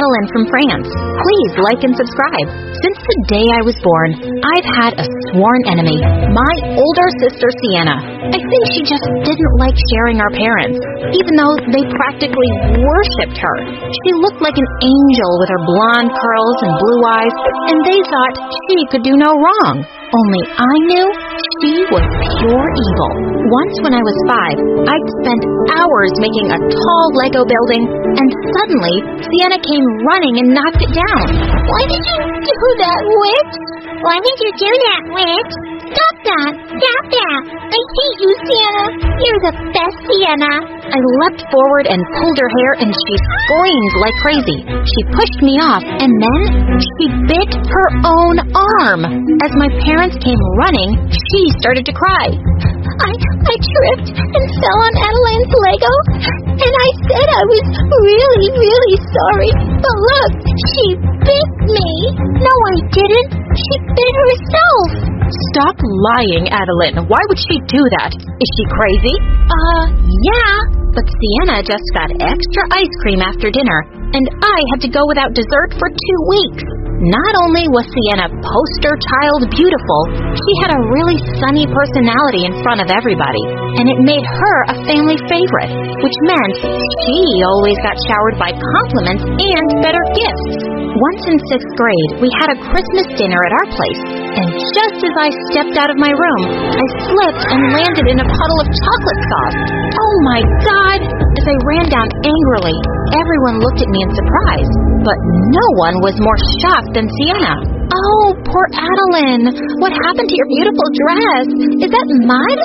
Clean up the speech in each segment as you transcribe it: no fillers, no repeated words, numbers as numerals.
Adeline from France. Please like and subscribe. Since the day I was born, I've had a sworn enemy, my older sister Sienna. I think she just didn't like sharing our parents, even though they practically worshipped her. She looked like an angel with her blonde curls and blue eyes, and they thought she could do no wrong. Only I knew she was pure evil. Once when I was 5, I'd spent hours making a tall Lego building, and suddenly Sienna came running and knocked it down. Why did you do that, witch? Why did you do that, witch? Stop that! Stop that! I hate you, Sienna. You're the best, Sienna. I leapt forward and pulled her hair, and she screamed like crazy. She pushed me off, and then she bit her own arm. As my parents came running, she started to cry. I tripped and fell on Adeline's Lego, and I said I was really, really sorry. But look, she bit me. No, I didn't. She bit herself. Stop lying, Adeline. Why would she do that? Is she crazy? Yeah. But Sienna just got extra ice cream after dinner, and I had to go without dessert for 2 weeks. Not only was Sienna poster child beautiful, she had a really sunny personality in front of everybody, and it made her a family favorite, which meant she always got showered by compliments and better gifts. Once in 6th grade, we had a Christmas dinner at our place, and just as I stepped out of my room, I slipped and landed in a puddle of chocolate sauce. Oh my God! As I ran down angrily, everyone looked at me in surprise, but no one was more shocked than Sienna. Oh, poor Adeline. What happened to your beautiful dress? Is that mud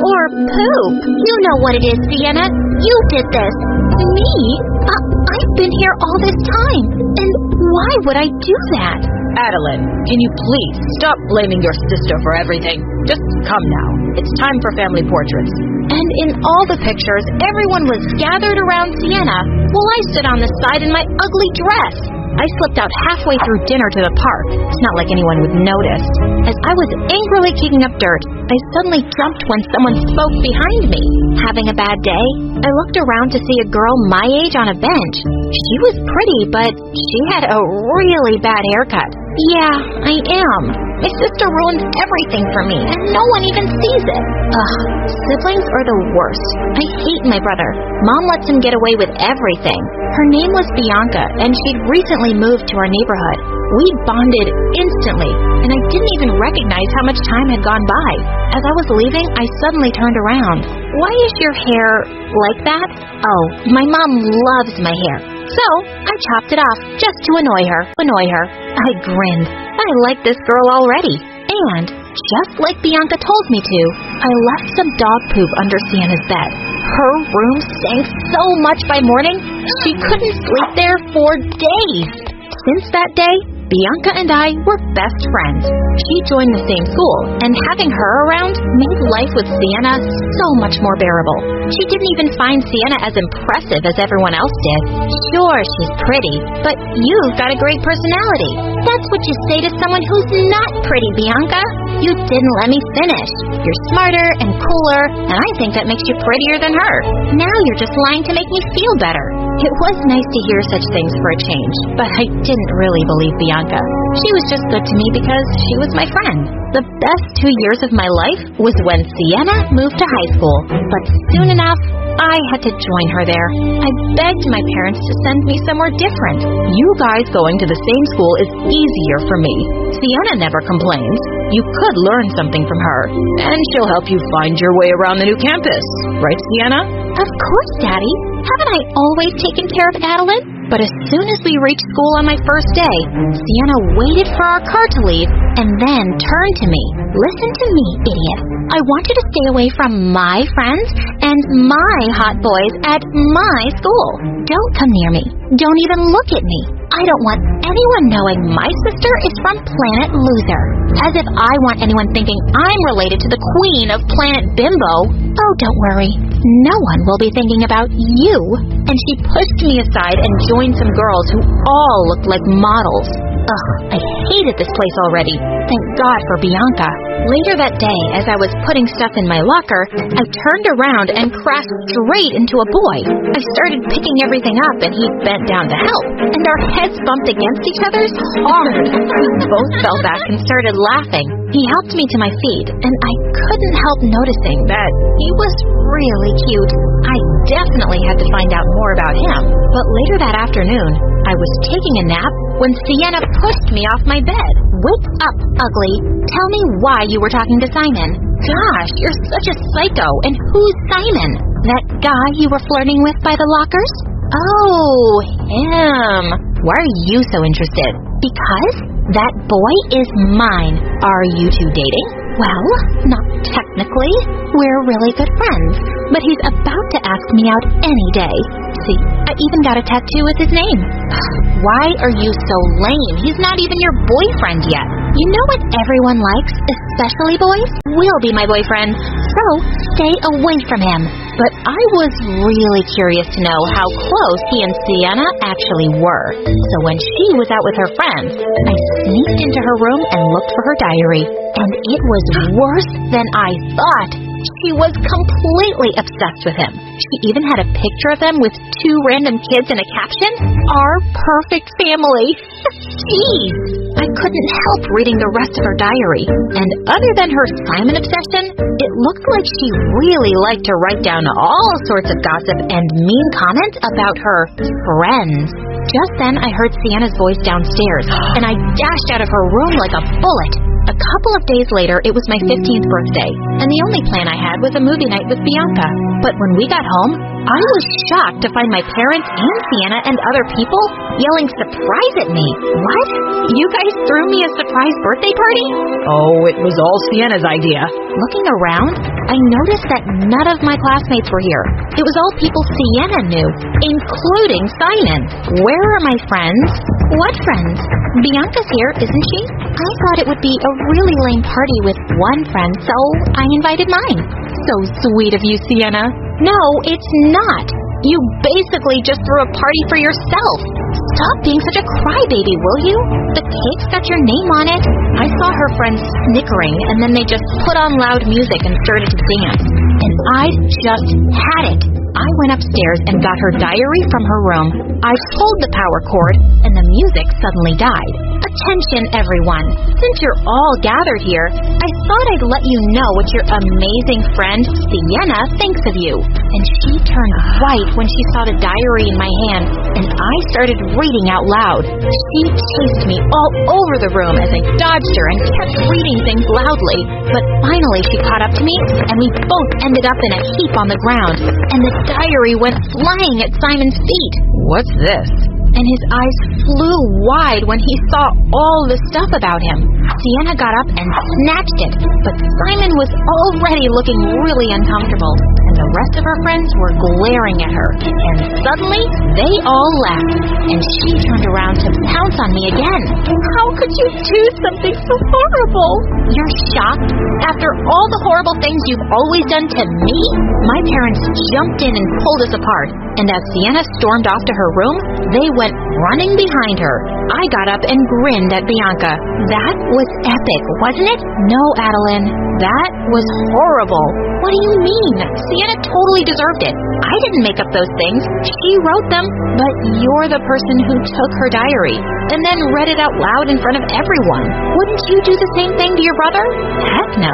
or poop? You know what it is, Sienna. You did this. Me? I've been here all this time, and why would I do that? Adeline, can you please stop blaming your sister for everything? Just come now. It's time for family portraits. And in all the pictures, everyone was gathered around Sienna while I stood on the side in my ugly dress. I slipped out halfway through dinner to the park. It's not like anyone would notice. As I was angrily kicking up dirt, I suddenly jumped when someone spoke behind me. Having a bad day, I looked around to see a girl my age on a bench. She was pretty, but she had a really bad haircut. Yeah, I am. My sister ruins everything for me, and no one even sees it. Ugh, siblings are the worst. I hate my brother. Mom lets him get away with everything. Her name was Bianca, and she'd recently moved to our neighborhood. We bonded instantly, and I didn't even recognize how much time had gone by. As I was leaving, I suddenly turned around. Why is your hair like that? Oh, my mom loves my hair. So, I chopped it off, just to annoy her. I grinned. I like this girl already. And, just like Bianca told me to, I left some dog poop under Sienna's bed. Her room stank so much by morning, she couldn't sleep there for days. Since that day, Bianca and I were best friends. She joined the same school, and having her around made life with Sienna so much more bearable. She didn't even find Sienna as impressive as everyone else did. Sure, she's pretty, but you've got a great personality. That's what you say to someone who's not pretty, Bianca. You didn't let me finish. You're smarter and cooler, and I think that makes you prettier than her. Now you're just lying to make me feel better. It was nice to hear such things for a change, but I didn't really believe Bianca. She was just good to me because she was my friend. The best 2 years of my life was when Sienna moved to high school, but soon enough, I had to join her there. I begged my parents to send me somewhere different. You guys going to the same school is easier for me. Sienna never complains. You could learn something from her, and she'll help you find your way around the new campus. Right, Sienna? Of course, Daddy. Haven't I always taken care of Adeline? But as soon as we reached school on my first day, Sienna waited for our car to leave and then turned to me. Listen to me, idiot. I want you to stay away from my friends and my hot boys at my school. Don't come near me. Don't even look at me. I don't want anyone knowing my sister is from Planet Loser. As if I want anyone thinking I'm related to the queen of Planet Bimbo. Oh, don't worry. No one will be thinking about you. And she pushed me aside and joined some girls who all looked like models. Ugh, I hated this place already. Thank God for Bianca. Later that day, as I was putting stuff in my locker, I turned around and crashed straight into a boy. I started picking everything up and he bent down to help, and our heads bumped against each other's hard. We both fell back and started laughing. He helped me to my feet, and I couldn't help noticing that he was really cute. I definitely had to find out more about him. But later that afternoon, I was taking a nap when Sienna pushed me off my bed. Wake up, ugly. Tell me why you were talking to Simon. Gosh, you're such a psycho. And who's Simon? That guy you were flirting with by the lockers? Oh, him. Why are you so interested? Because that boy is mine. Are you two dating? Well, not technically. We're really good friends. But he's about to ask me out any day. See, I even got a tattoo with his name. Why are you so lame? He's not even your boyfriend yet. You know what everyone likes, especially boys? Will be my boyfriend. So, stay away from him. But I was really curious to know how close he and Sienna actually were. So when she was out with her friends, I sneaked into her room and looked for her diary. And it was worse than I thought. She was completely obsessed with him. She even had a picture of them with 2 random kids and a caption, "Our perfect family." Jeez! I couldn't help reading the rest of her diary. And other than her Simon obsession, it looked like she really liked to write down all sorts of gossip and mean comments about her friends. Just then, I heard Sienna's voice downstairs, and I dashed out of her room like a bullet. A couple of days later, it was my 15th birthday, and the only plan I had was a movie night with Bianca. But when we got home, I was shocked to find my parents and Sienna and other people yelling surprise at me. What? You guys threw me a surprise birthday party? Oh, it was all Sienna's idea. Looking around, I noticed that none of my classmates were here. It was all people Sienna knew, including Simon. Where are my friends? What friends? Bianca's here, isn't she? I thought it would be a really lame party with one friend, so I invited mine. So sweet of you, Sienna. No, it's not. You basically just threw a party for yourself. Stop being such a crybaby, will you? The cake's got your name on it. I saw her friends snickering, and then they just put on loud music and started to dance. And I just had it. I went upstairs and got her diary from her room. I pulled the power cord, and the music suddenly died. Attention, everyone. Since you're all gathered here, I thought I'd let you know what your amazing friend, Sienna, thinks of you. And she turned white when she saw the diary in my hand, and I started reading out loud. She chased me all over the room as I dodged her and kept reading things loudly. But finally she caught up to me, and we both ended up in a heap on the ground, and the diary went flying at Simon's feet. What's this? And his eyes flew wide when he saw all the stuff about him. Sienna got up and snatched it, but Simon was already looking really uncomfortable, and the rest of her friends were glaring at her. And suddenly, they all left, and she turned around to pounce on me again. How could you do something so horrible? You're shocked? After all the horrible things you've always done to me? My parents jumped in and pulled us apart, and as Sienna stormed off to her room, they went running behind her. I got up and grinned at Bianca. That was epic, wasn't it? No, Adeline, that was horrible. What do you mean? Sienna totally deserved it. I didn't make up those things. She wrote them, but you're the person who took her diary and then read it out loud in front of everyone. Wouldn't you do the same thing to your brother? Heck no.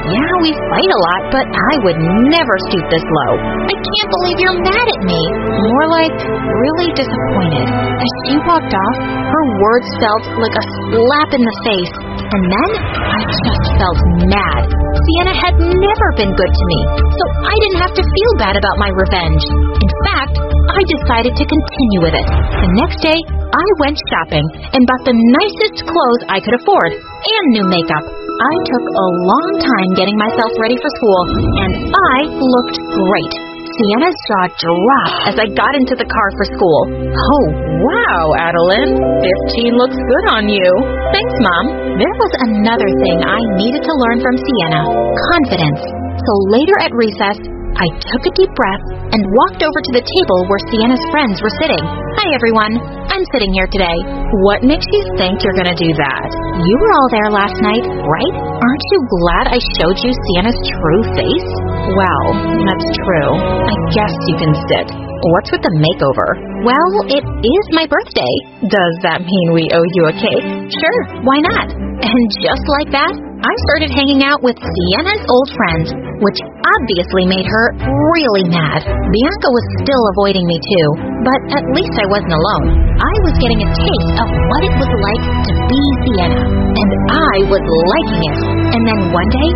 Yeah, we fight a lot, but I would never stoop this low. I can't believe you're mad at me. More like really disappointed. As she walked off, her words felt like a slap in the face. And then I just felt mad. Sienna had never been good to me, so I didn't have to feel bad about my revenge. In fact, I decided to continue with it. The next day, I went shopping and bought the nicest clothes I could afford and new makeup. I took a long time getting myself ready for school, and I looked great. Sienna's jaw dropped as I got into the car for school. Oh, wow, Adeline. 15 looks good on you. Thanks, Mom. There was another thing I needed to learn from Sienna. Confidence. So later at recess, I took a deep breath and walked over to the table where Sienna's friends were sitting. Hi, everyone. I'm sitting here today. What makes you think you're gonna do that? You were all there last night, right? Aren't you glad I showed you Sienna's true face? Well, that's true. I guess you can sit. What's with the makeover? Well, it is my birthday. Does that mean we owe you a cake? Sure, why not? And just like that, I started hanging out with Sienna's old friends, which obviously made her really mad. Bianca was still avoiding me too, but at least I wasn't alone. I was getting a taste of what it was like to be Sienna, and I was liking it. And then one day,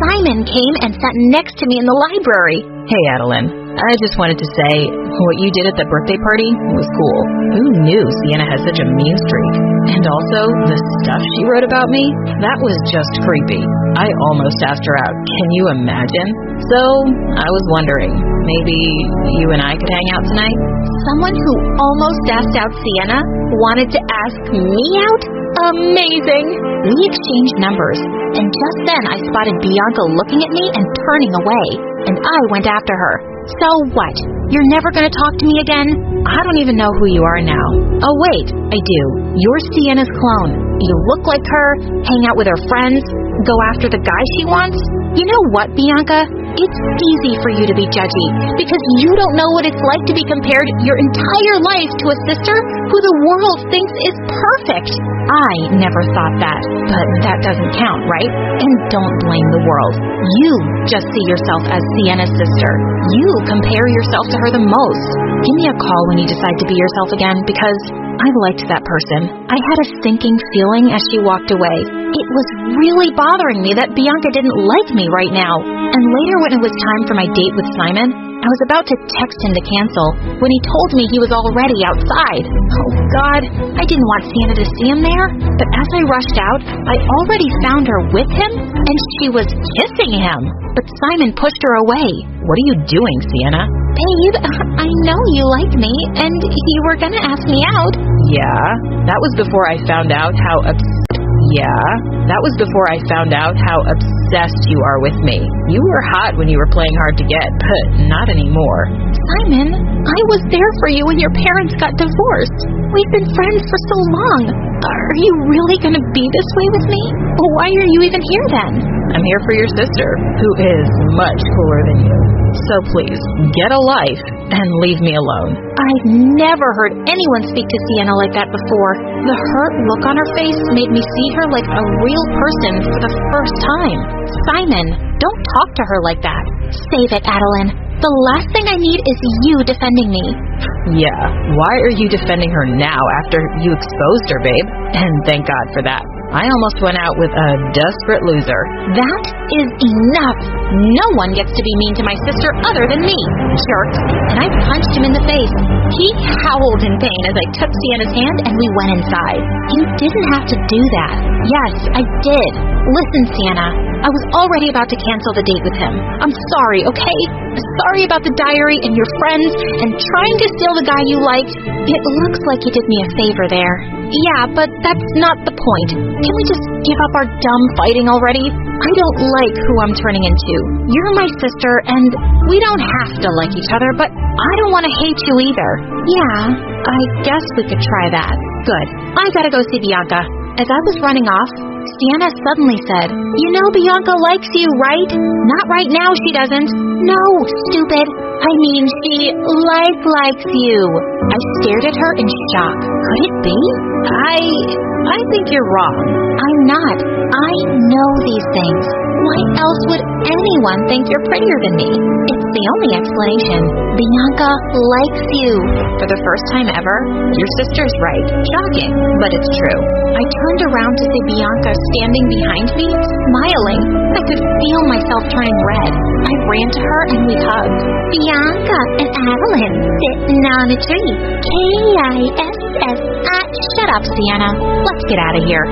Simon came and sat next to me in the library. Hey, Adeline. I just wanted to say, what you did at the birthday party was cool. Who knew Sienna had such a mean streak? And also, the stuff she wrote about me? That was just creepy. I almost asked her out. Can you imagine? So, I was wondering, maybe you and I could hang out tonight? Someone who almost asked out Sienna wanted to ask me out? Amazing! We exchanged numbers, and just then I spotted Bianca looking at me and turning away, and I went after her. So what? You're never gonna talk to me again? I don't even know who you are now. Oh wait, I do. You're Sienna's clone. You look like her, hang out with her friends, go after the guy she wants. You know what, Bianca? It's easy for you to be judgy because you don't know what it's like to be compared your entire life to a sister who the world thinks is perfect. I never thought that, but that doesn't count, right? And don't blame the world. You just see yourself as Sienna's sister. You compare yourself to her the most. Give me a call when you decide to be yourself again because I liked that person. I had a sinking feeling as she walked away. It was really bothering me that Bianca didn't like me right now. And later when it was time for my date with Simon, I was about to text him to cancel when he told me he was already outside. Oh God, I didn't want Sienna to see him there, but as I rushed out, I already found her with him and she was kissing him. But Simon pushed her away. What are you doing, Sienna? Babe, I know you like me and you were gonna ask me out. Yeah, that was before I found out how obsessed you are with me. You were hot when you were playing hard to get, but not anymore. Simon, I was there for you when your parents got divorced. We've been friends for so long. Are you really going to be this way with me? Why are you even here then? I'm here for your sister, who is much cooler than you. So please, get a life and leave me alone. I've never heard anyone speak to Sienna like that before. The hurt look on her face made me see her like a real person for the first time. Simon, don't talk to her like that. Save it, Adeline. The last thing I need is you defending me. Yeah, why are you defending her now after you exposed her, babe? And thank God for that. I almost went out with a desperate loser. That is enough. No one gets to be mean to my sister other than me. Jerk. And I punched him in the face. He howled in pain as I took Sienna's hand and we went inside. You didn't have to do that. Yes, I did. Listen, Sienna, I was already about to cancel the date with him. I'm sorry, okay? Sorry about the diary and your friends and trying to steal the guy you liked. It looks like you did me a favor there. Yeah, but that's not the point. Can we just give up our dumb fighting already? I don't like who I'm turning into. You're my sister, and we don't have to like each other, but I don't want to hate you either. Yeah, I guess we could try that. Good. I gotta go see Bianca. As I was running off, Sienna suddenly said, You know Bianca likes you, right? Not right now, she doesn't. No, stupid. I mean, she likes you. I stared at her in shock. Could it be? I think you're wrong. I'm not. I know these things. Why else would anyone think you're prettier than me? It's the only explanation. Bianca likes you. For the first time ever, your sister's right. Shocking, but it's true. I turned around to see Bianca standing behind me, smiling. I could feel myself turning red. I ran to her and we hugged. Bianca and Adeline sitting on a tree. Kiss. Shut up, Sienna. Let's get out of here.